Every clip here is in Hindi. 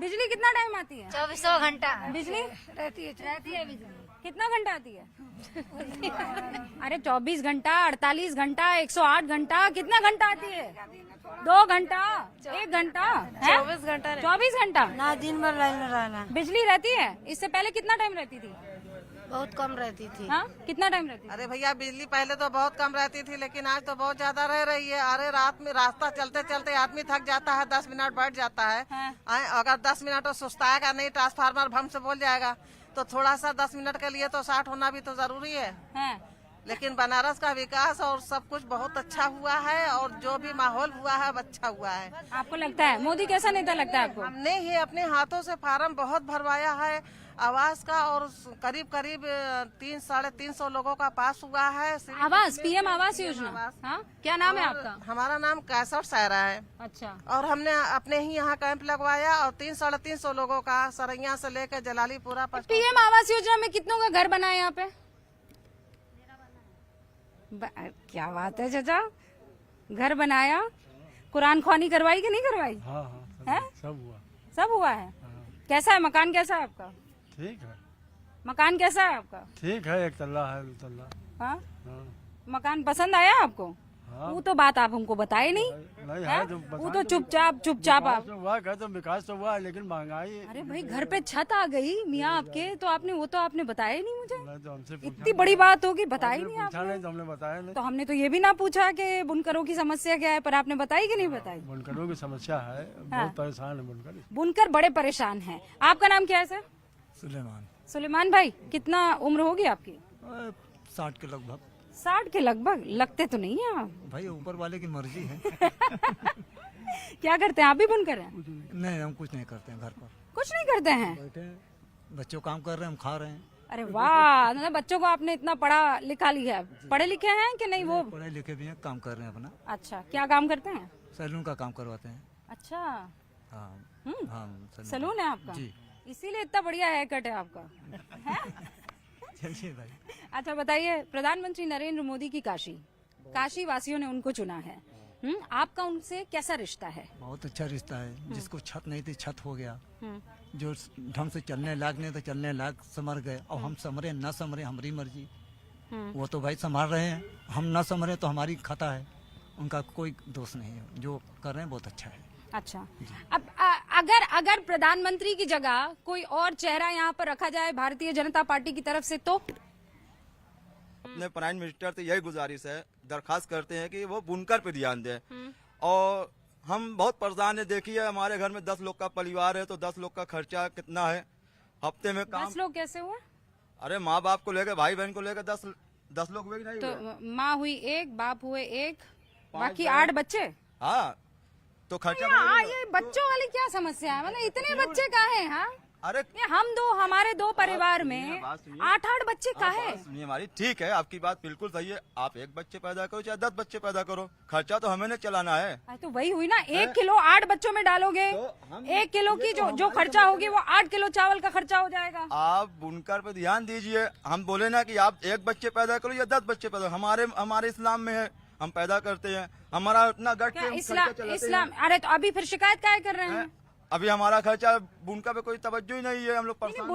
बिजली कितना टाइम आती है? 24 घंटा बिजली रहती है बिजली। कितना घंटा आती है? अरे 24 घंटा, 48 घंटा, 108 घंटा, कितना घंटा आती है? 2 घंटा, 1 घंटा, 24 घंटा 24 घंटा ना, दिन भर लाइन में रहना। बिजली रहती है। इससे पहले कितना टाइम रहती थी? बहुत कम रहती थी। हाँ, कितना टाइम रहती थी? अरे भैया बिजली पहले तो बहुत कम रहती थी, लेकिन आज तो बहुत ज्यादा रह रही है। अरे रात में रास्ता चलते चलते आदमी थक जाता है, 10 मिनट बैठ जाता है। हाँ। अगर 10 मिनट तो सुस्ताएगा नहीं, ट्रांसफार्मर भम से बोल जाएगा, तो थोड़ा सा 10 मिनट के लिए तो 60 होना भी तो जरूरी है। हाँ। लेकिन बनारस का विकास और सब कुछ बहुत अच्छा हुआ है, और जो भी माहौल हुआ है अब अच्छा हुआ है। आपको लगता है मोदी कैसा नेता लगता है आपको? हमने ही अपने हाथों से फार्म बहुत भरवाया है आवास का, और करीब करीब 300-350 लोगों का पास हुआ है। आवास, पीएम आवास योजना। हाँ, क्या नाम है आपका? हमारा नाम कैसर सायरा है। अच्छा। और हमने अपने ही यहाँ कैंप लगवाया, और 300-350 लोगों का सरैया से लेकर जलालीपुरा पर। पीएम आवास योजना में कितनों का घर बना है यहाँ पे? क्या बात है चाचा, घर बनाया। कुरान ख्वानी करवाई कि नहीं करवाई? हाँ है? सब हुआ। सब हुआ है। कैसा है मकान, कैसा है आपका? ठीक है, मकान कैसा है आपका? ठीक है, 1 तल्ला है, 2 तल्ला। हाँ? हाँ, मकान पसंद आया आपको? हाँ। वो तो बात आप हमको बताए नहीं। नहीं हैं? है जो वो तो चुपचाप आप। तो हुआ क्या, तो विकास तो हुआ है, लेकिन महंगाई। अरे भाई, घर पे छत आ गई मियाँ आपके, तो आपने बताया ही नहीं मुझे। नहीं तो हमसे इतनी बड़ी बात होगी, बताई नहीं पूछा आपने। नहीं तो हमने बताया नहीं। तो हमने तो ये भी ना पूछा कि बुनकरों की समस्या क्या है, पर आपने बताई कि नहीं बताई? बुनकरों की समस्या है, बहुत परेशान है बुनकर। बुनकर बड़े परेशान हैं। आपका नाम क्या है सर? सुलेमान। सुलेमान भाई, कितना उम्र होगी आपकी? 60 के लगभग। 60 के लगभग? लगते तो नहीं है आप। भाई ऊपर वाले की मर्जी है। क्या करते हैं आप? भी बुनकर हैं? नहीं, हम कुछ नहीं करते हैं, घर पर कुछ नहीं करते हैं? बैठे हैं, बच्चों काम कर रहे हैं, हम खा रहे हैं। अरे वाह, मतलब बच्चों को आपने इतना पढ़ा लिखा लिया है। पढ़े लिखे हैं कि नहीं वो? पढ़े लिखे भी हैं, काम कर रहे हैं अपना। अच्छा, क्या काम करते हैं? सैलून का काम करवाते हैं। अच्छा, हाँ हाँ, सलून है आपका? जी। इसीलिए इतना बढ़िया हेयर कट है आपका। है? चलिए भाई। अच्छा बताइए, प्रधानमंत्री नरेंद्र मोदी की काशी वासियों ने उनको चुना है। आपका उनसे कैसा रिश्ता है? बहुत अच्छा रिश्ता है। जिसको छत नहीं थी, छत हो गया। जो ढंग से चलने लायक नहीं तो चलने लायक संभर गए। और हम संभरे न संभरे हमारी मर्जी। वो तो भाई संभाल रहे हैं, हम न संभरे तो हमारी खता है। उनका कोई दोष नहीं है, जो कर रहे हैं बहुत अच्छा है। अच्छा, अब अगर प्रधानमंत्री की जगह कोई और चेहरा यहाँ पर रखा जाए भारतीय जनता पार्टी की तरफ से, तो? अपने प्राइम मिनिस्टर से यही गुजारिश है, दरखास्त करते हैं कि वो बुनकर पे ध्यान दें। और हम बहुत परेशान है। देखिए, हमारे घर में 10 लोग का परिवार है, तो 10 लोग का खर्चा कितना है हफ्ते में काम। 10 लोग कैसे हुआ? अरे माँ बाप को लेकर, भाई बहन को लेकर 10 लोग हुए कि नहीं तो हुए? माँ हुई 1, बाप हुए 1, बाकी 8 बच्चे। हाँ, तो खर्चा ये बच्चों वाली क्या समस्या है? मतलब इतने बच्चे का है? हाँ, अरे ये हमारे 2 परिवार में 8-8 बच्चे का है। सुनिए हमारी, ठीक है, आपकी बात बिल्कुल सही है। आप 1 बच्चे पैदा करो चाहे 10 बच्चे पैदा करो, खर्चा तो हमें ने चलाना है। तो वही हुई ना, 1 किलो 8 बच्चों में डालोगे, 1 किलो की जो खर्चा होगी वो 8 किलो चावल का खर्चा हो जाएगा। आप बुनकर पे ध्यान दीजिए। हम बोले ना कि आप 1 बच्चे पैदा करो या 10 बच्चे पैदा, हमारे इस्लाम में है, हम पैदा करते हैं, हमारा इतना गट के हम खर्चा चलाते इस्लाम। अरे तो अभी फिर शिकायत काहे कर रहे हैं? हैं। अभी हमारा खर्चा बुनकर पे कोई तवज्जो ही नहीं है, हम लोग परेशान।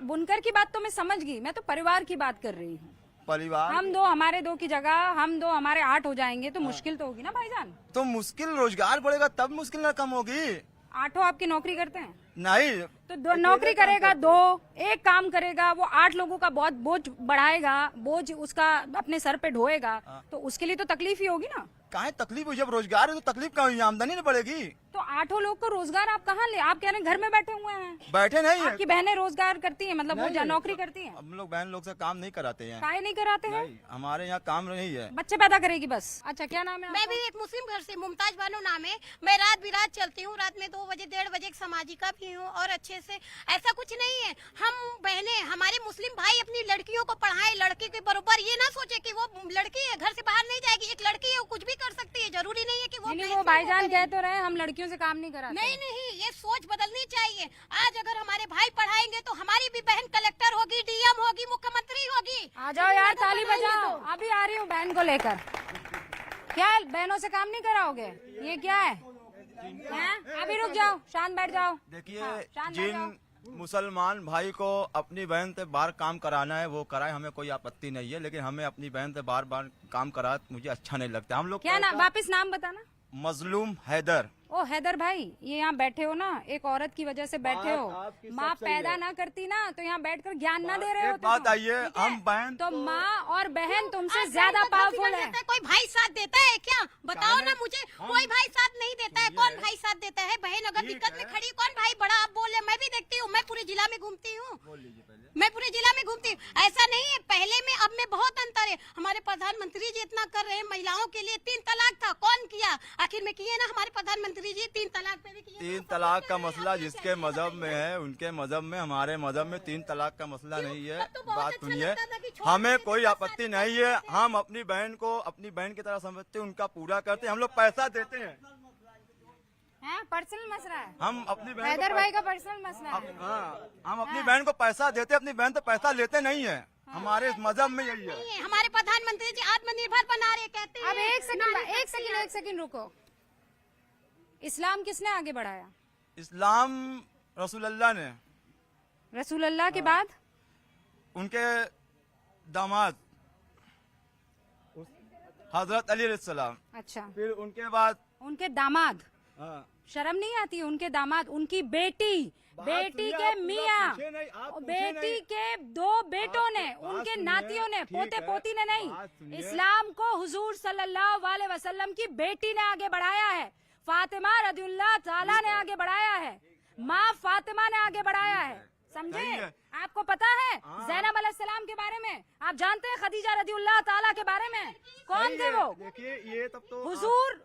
बुनकर की बात तो मैं समझ गई, मैं तो परिवार की बात कर रही हूँ। परिवार हमारे 2 की जगह हम 2 हमारे 8 हो जाएंगे तो मुश्किल तो होगी ना भाईजान। तो मुश्किल, रोजगार बढ़ेगा तब मुश्किल ना कम होगी। 8 आपकी नौकरी करते हैं? नहीं, तो नौकरी करेगा 2, एक काम करेगा, वो 8 लोगों का बहुत बोझ बढ़ाएगा, बोझ उसका अपने सर पे ढोएगा, तो उसके लिए तो तकलीफ ही होगी ना। काहे तकलीफ हुई? जब रोजगार है तो तकलीफ कहाँ हुई? आमदनी नहीं बढ़ेगी। तो 8 लोग को रोजगार आप कहाँ ले? आप कह रहे हैं घर में बैठे हुए हैं। बैठे नहीं है, आपकी बहनें रोजगार करती हैं, मतलब वो नौकरी करती हैं? हम लोग बहन लोग से काम नहीं कराते हैं। काहे नहीं कराते हैं? नहीं, हमारे यहाँ काम नहीं है। बच्चे पैदा करेगी बस। अच्छा, क्या नाम है मैं आपका? भी एक मुस्लिम घर से, मुमताज बानो नाम है। मैं रात बिरात चलती हूँ, रात में 2 बजे 1:30 बजे एक सामाजिका भी हूँ, और अच्छे से ऐसा कुछ नहीं है। हम बहनें, हमारे मुस्लिम भाई अपनी लड़कियों को पढ़ाएं, लड़के के बराबर। ये ना सोचे कि वो लड़की है घर से बाहर नहीं जाएगी, एक लड़की है वो कुछ भी कर सकती है, जरूरी नहीं है कि वो भाईजान कह तो रहे हम लड़कियों से काम नहीं कराते। नहीं, ये सोच बदलनी चाहिए। आज अगर हमारे भाई पढ़ाएंगे तो हमारी भी बहन कलेक्टर होगी, डीएम होगी, मुख्यमंत्री होगी। आ जाओ यार, ताली बजाओ। अभी आ रही हूँ बहन को लेकर। क्या बहनों से काम नहीं कराओगे? ये क्या है? हैं? अभी रुक जाओ, शांत बैठ जाओ। देखिए शांत बैठ जाओ। जिन मुसलमान भाई को अपनी बहन से बाहर काम कराना है वो कराए, हमें कोई आपत्ति नहीं है, लेकिन हमें अपनी बहन से बार बार काम करा मुझे अच्छा नहीं लगता। हम लोग क्या नाम, वापिस नाम बताना। मजलूम हैदर। ओ हैदर भाई, ये यहाँ बैठे हो ना, एक औरत की वजह से बैठे हो। आपकी सब माँ सही पैदा है। ना करती ना तो यहाँ बैठकर ज्ञान ना दे रहे हो। एक बात आइए, ठीक है? हम बहन तो माँ और बहन तुमसे आप ज्यादा बहन को पावरफुल बिगड़ है। जाता कोई भाई साथ देता है क्या? बताओ ना मुझे, कोई भाई साथ नहीं देता है। कौन भाई साथ देता है? बहन अगर दिक्कत में खड़ी, कौन भाई बड़ा आप बोले? मैं भी देखती हूँ, मैं पूरे जिला में घूमती हूँ, मैं पूरे जिला में घूमती हूँ। ऐसा नहीं है, पहले में अब में बहुत अंतर है। हमारे प्रधानमंत्री जी इतना कर रहे हैं महिलाओं के लिए। 3 तलाक था, कौन किया? आखिर में किए ना हमारे प्रधानमंत्री जी, 3 तलाक पे भी किए। 3 तलाक का मसला जिसके मजहब में है उनके मजहब में, हमारे मजहब में 3 तलाक का मसला नहीं है। तब तो बहुत बात अच्छा सुनिए, लगता था कि छोड़ हमें देते कोई थे, आपत्ति नहीं है। हम अपनी बहन को अपनी बहन की तरह समझते हैं, उनका पूरा करते हैं। हम लोग पैसा देते हैं, पर्सनल मसला है। हम अपनी बहन हैदर को भाई का पर्सनल मसला है। हाँ, हम अपनी बहन को पैसा देते हैं, अपनी बहन तो पैसा लेते नहीं है। हमारे इस मजहब में यही है। नहीं है। हमारे प्रधानमंत्री जी आत्मनिर्भर बना रहे, कहते हैं। अब एक सेकंड रुको। इस्लाम किसने आगे बढ़ाया? इस्लाम रसूलुल्लाह ने, रसूलुल्लाह के बाद उनके दामाद हजरत अली अलैहिस्सलाम, अच्छा, फिर उनके बाद उनके दामाद। हाँ, शर्म नहीं आती? उनके दामाद, उनकी बेटी, बेटी सुनिए, के आप पूरा मियाँ, पूछे नहीं, आप पूछे बेटी नहीं। के 2 बेटों ने, बात उनके सुनिए, नातियों ने, ठीक पोते है, पोती ने बात नहीं, सुनिए। इस्लाम को हुजूर सल्लल्लाहु अलैहि वसल्लम की बेटी ने आगे बढ़ाया है। फातिमा रदियल्लाहु ताला ने आगे बढ़ाया है, माँ फातिमा ने आगे बढ़ाया है। समझे? सही है। आपको पता है ज़ैनब अलैहिस्सलाम के बारे में? आप जानते हैं खदीजा रदियल्लाहु ताला के बारे में? कौन थे वो? देखिए ये तब तो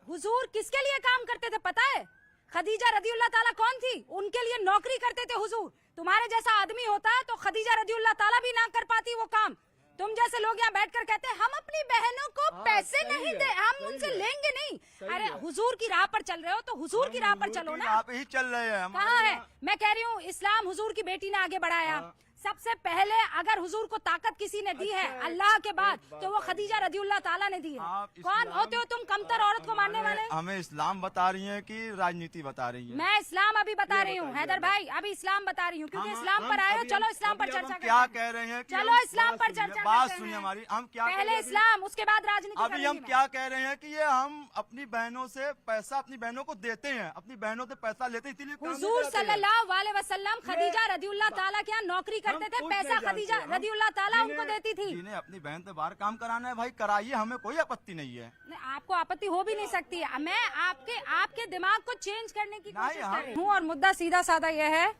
हुजूर किसके लिए काम करते थे पता है? खदीजा रदियल्लाहु ताला कौन थी? उनके लिए नौकरी करते थे हुजूर। तुम्हारे जैसा आदमी होता है तो खदीजा रदियल्लाहु ताला भी ना कर पाती वो काम। तुम जैसे लोग यहाँ बैठकर कहते हैं हम अपनी बहनों को पैसे नहीं दे, हम उनसे लेंगे नहीं। अरे हुजूर की राह पर चल रहे हो तो हुजूर की राह पर चलो ना। आप ही चल रहे हैं। कहाँ है? मैं कह रही हूँ इस्लाम हुजूर की बेटी ने आगे बढ़ाया। सबसे पहले अगर हुजूर को ताकत किसी ने दी है अल्लाह के बाद तो वो खदीजा रदियल्लाहु ताला ने दी है। कौन होते हो तुम कमतर औरत को मानने वाले? हमें इस्लाम बता रही हैं कि राजनीति बता रही हैं? मैं इस्लाम अभी बता रही हूँ हैदर भाई, अभी इस्लाम बता रही हूँ क्योंकि इस्लाम पर आए हो। चलो इस्लाम पर चर्चा करते क्या हैं। कह रहे हैं? चलो इस्लाम पर चर्चा बात करते सुनिए हैं। हमारी, हम क्या कह पहले रहे हैं? इस्लाम उसके बाद राजनीति अभी हम क्या कह रहे हैं कि ये हम अपनी बहनों से पैसा अपनी बहनों को देते हैं, अपनी बहनों से पैसा लेते हैं, इसीलिए काम नहीं हुजूर कराते हैं। सल्लल्लाहु अलैहि वसल्लम खदीजा रदियल्लाहु ताला के यहाँ नौकरी करते थे, कुछ पैसा नहीं खदीजा जानते। रदियल्लाहु ताला जिन्हें- उनको देती थी। जिन्हें अपनी बहन से बाहर काम कराना है भाई कराइए, हमें कोई आपत्ति नहीं है। नहीं, आपको आपत्ति हो भी नहीं सकती है। मैं आपके दिमाग को चेंज करने की नहीं, कोशिश हम- कर रही हूँ और मुद्दा सीधा साधा यह है,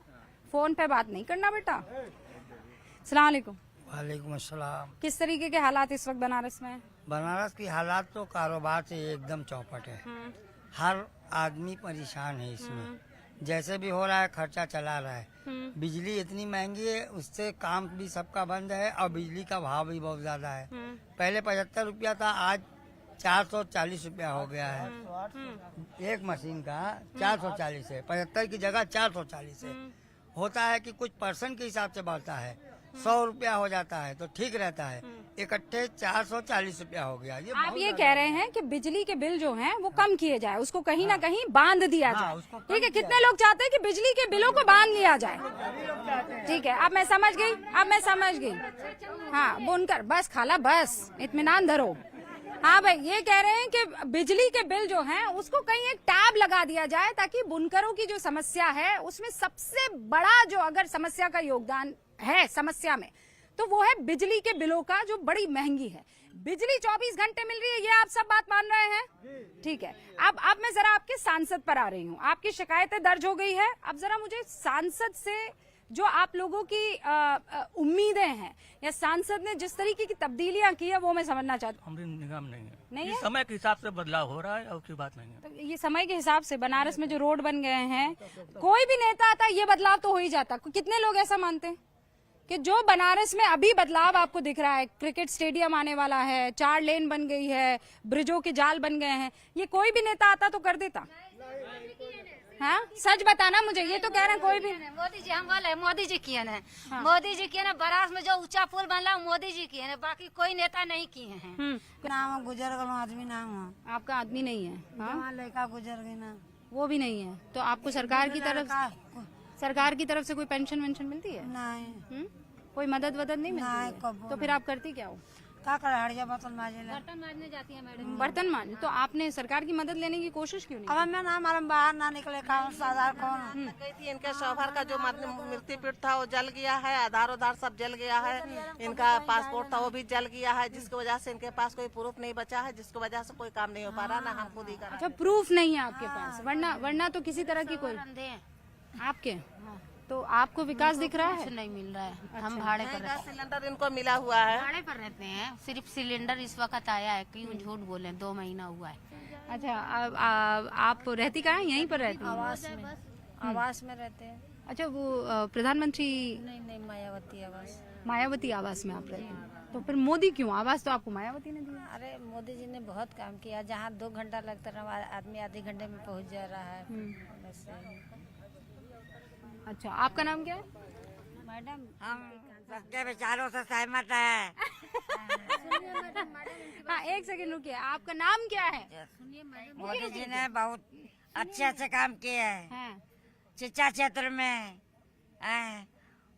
फोन पे बात नहीं करना बेटा। अस्सलाम वालेकुम। वालेकुम अस्सलाम। किस तरीके के हालात इस वक्त बनारस में हैं? बनारस की हालात तो कारोबार से एकदम चौपट है। हर आदमी परेशान है इसमें। जैसे भी हो रहा है खर्चा चला रहा है। बिजली इतनी महंगी है, उससे काम भी सबका बंद है और बिजली का भाव भी बहुत ज्यादा है। पहले 75 रुपया था, आज 440 रुपया हो गया है। एक मशीन का 440 है, 75 की जगह 440 है। होता है कि कुछ पर्सन के हिसाब से बढ़ता है, 100 रुपया हो जाता है तो ठीक रहता है, इकट्ठे 440 रुपया हो गया। ये आप बहुत ये ज्यादा कह रहे हैं कि बिजली के बिल जो हैं वो कम किए जाए, उसको कहीं ना कहीं बांध दिया हाँ, जाए। उसको कम ठीक है, किया कितने लोग चाहते हैं कि बिजली के बिलों को बांध लिया जाए? ठीक है, अब मैं समझ गई। हाँ बुनकर, बस खाला बस इत्मीनान धरो। हाँ भाई, ये कह रहे हैं कि बिजली के बिल जो हैं उसको कहीं एक टैब लगा दिया जाए ताकि बुनकरों की जो समस्या है उसमें सबसे बड़ा जो अगर समस्या का योगदान है समस्या में तो वो है बिजली के बिलों का, जो बड़ी महंगी है। बिजली 24 घंटे मिल रही है, ये आप सब बात मान रहे हैं? ठीक है, अब मैं जरा आपके सांसद पर आ रही हूँ। आपकी शिकायतें दर्ज हो गई है, अब जरा मुझे सांसद से जो आप लोगों की उम्मीदें हैं या सांसद ने जिस तरीके की तब्दीलियां की है वो मैं समझना चाहती हूँ। हमारी निगम नहीं है। नहीं ये है? समय के हिसाब से बदलाव हो रहा है और की बात नहीं है। तो ये समय के हिसाब से बनारस में जो रोड बन गए हैं, कोई भी नेता आता है ये बदलाव तो हो ही जाता। कितने लोग ऐसा मानते हैं कि जो बनारस में अभी बदलाव आपको दिख रहा है, क्रिकेट स्टेडियम आने वाला है, 4 लेन बन गई है, ब्रिजों के जाल बन गए हैं, ये कोई भी नेता आता तो कर देता? हाँ सच बताना मुझे, ये तो कह रहे हैं कोई भी। मोदी जी हम बोले मोदी जी किए हैं। मोदी जी किए ना, बनारस में जो ऊंचा पुल बनला मोदी जी किए हैं, बाकी कोई नेता नहीं किए हैं। नाम गुजर गलो आदमी नाम आपका आदमी नहीं है? हाँ? लड़का गुजर गई ना। वो भी नहीं है। तो आपको सरकार की तरफ से कोई पेंशन वेंशन मिलती है? नहीं कोई मदद वदद नहीं मिलती है? तो फिर आप करती क्या हो? का कर हड़िया बर्तन माजे ला बर्तन मारने जाती है मैडम। बर्तन मान। तो आपने सरकार की मदद लेने की कोशिश क्यों नहीं? अब मैं ना हमारे बाहर ना निकले कौन साधार कौन गई थी। इनके शौहर का जो मृत्यु पीठ था वो जल गया है, आधार उधार सब जल गया है। इनका पासपोर्ट था वो भी जल गया है, जिसकी वजह से इनके पास कोई प्रूफ नहीं बचा है, जिसकी वजह से कोई काम नहीं हो पा रहा, ना हम खुद ही कर। अच्छा, प्रूफ नहीं है आपके पास, वरना तो किसी तरह की कोई अंधे हैं, आपके। तो आपको विकास दिख रहा कुछ है? नहीं मिल रहा है। हम भाड़े पर रहते गैस सिलेंडर इनको मिला हुआ है। भाड़े पर रहते हैं। सिर्फ सिलेंडर इस वक्त आया है, क्यों झूठ बोले, 2 महीना हुआ है। अच्छा, आप रहती कहाँ हैं? यहीं पर रहती हैं? आवास में रहते हैं। अच्छा, वो प्रधानमंत्री नहीं मायावती आवास। मायावती आवास में आप रहते हैं। तो फिर मोदी क्यों? आवास तो आपको मायावती ने दिया। अरे मोदी जी ने बहुत काम किया, जहाँ 2 घंटा लगता रहा आदमी आधे घंटे में पहुँच जा रहा है। बस अच्छा, आपका नाम क्या है? मैडम हम सबके विचारों से सहमत है। हाँ, एक सेकंड रुकिए। आपका नाम क्या है? मोदी जी ने बहुत अच्छे काम किए हैं हाँ। शिक्षा क्षेत्र में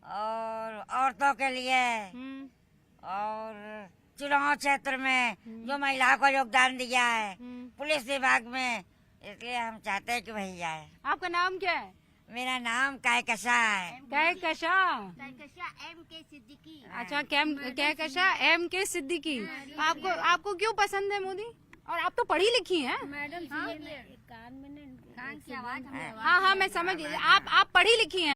और औरतों के लिए और चुनाव क्षेत्र में जो महिलाओं को योगदान दिया है, पुलिस विभाग में, इसलिए हम चाहते हैं कि वही जाए। आपका नाम क्या है? मेरा नाम कहकशा है। कहकशा MK सिद्दीकी। अच्छा, कहकशा MK सिद्दीकी। आपको क्यों पसंद है मोदी? और आप तो पढ़ी लिखी हैं। कान की आवाज हाँ, मैं समझ गई। आप पढ़ी लिखी हैं।